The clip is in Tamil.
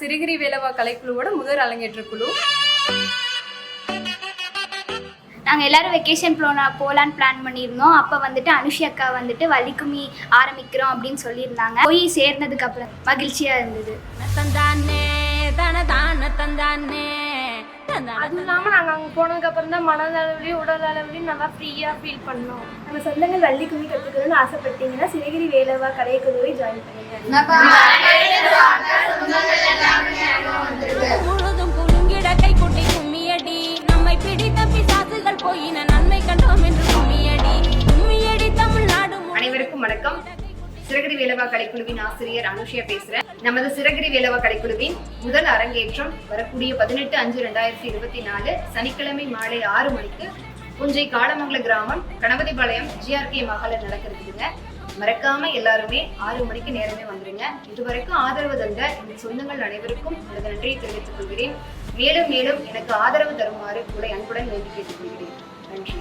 சிறுகிரி வேலவா கலைக்குழுவோட முதல் அரங்கேற்ற குழு. நாங்கள் எல்லோரும் வெக்கேஷன் போகலான்னு பிளான் பண்ணியிருந்தோம். அப்போ வந்துட்டு அனுஷி அக்கா வந்துட்டு வள்ளிக்கும்மி ஆரம்பிக்கிறோம் அப்படின்னு சொல்லியிருந்தாங்க. போய் சேர்ந்ததுக்கு அப்புறம் மகிழ்ச்சியாக இருந்தது. அதுவும் இல்லாமல் நாங்கள் அங்கே போனதுக்கப்புறம் தான் மனதளவுலையும் உடல் அளவுலையும் நல்லா ஃப்ரீயாக ஃபீல் பண்ணோம். நம்ம சொந்தங்கள் வள்ளிக்கும்மி கற்றுக்கணும்னு ஆசைப்பட்டீங்கன்னா சிறுகிரி வேலவா கலைக்குழுவை ஜாயின் பண்ணுங்க. முழுதும் குலுங்கிட கை கொட்டி கும்மியடி, நம்மை பிடித்த பிசாசுகள் போயின நன்மை கண்டோம் என்று கும்மியடி தமிழ்நாடு. அனைவருக்கும் வணக்கம். சிறுகிரி வேலவா கலைக்குழுவின் ஆசிரியர் அனுஷியா பேசுறேன். நமது சிறுகிரி வேலவா கலைக்குழுவின் முதல் அரங்கேற்றம் வரக்கூடிய 18/5/2024 சனிக்கிழமை மாலை 6 மணிக்கு புஞ்சை காடமங்கல கிராமம் கணபதிபாளையம் GRK மகாலில் நடக்கிறதுங்க. மறக்காம எல்லாருமே 6 மணிக்கு நேரமே வந்துருங்க. இதுவரைக்கும் ஆதரவு தந்த என் சொந்தங்கள் அனைவருக்கும் எனது நன்றியை தெரிவித்துக் கொள்கிறேன். மேலும் மேலும் எனக்கு ஆதரவு தருமாறு உங்களை அன்புடன் வேண்டி கேட்டுக்கொள்கிறேன். நன்றி.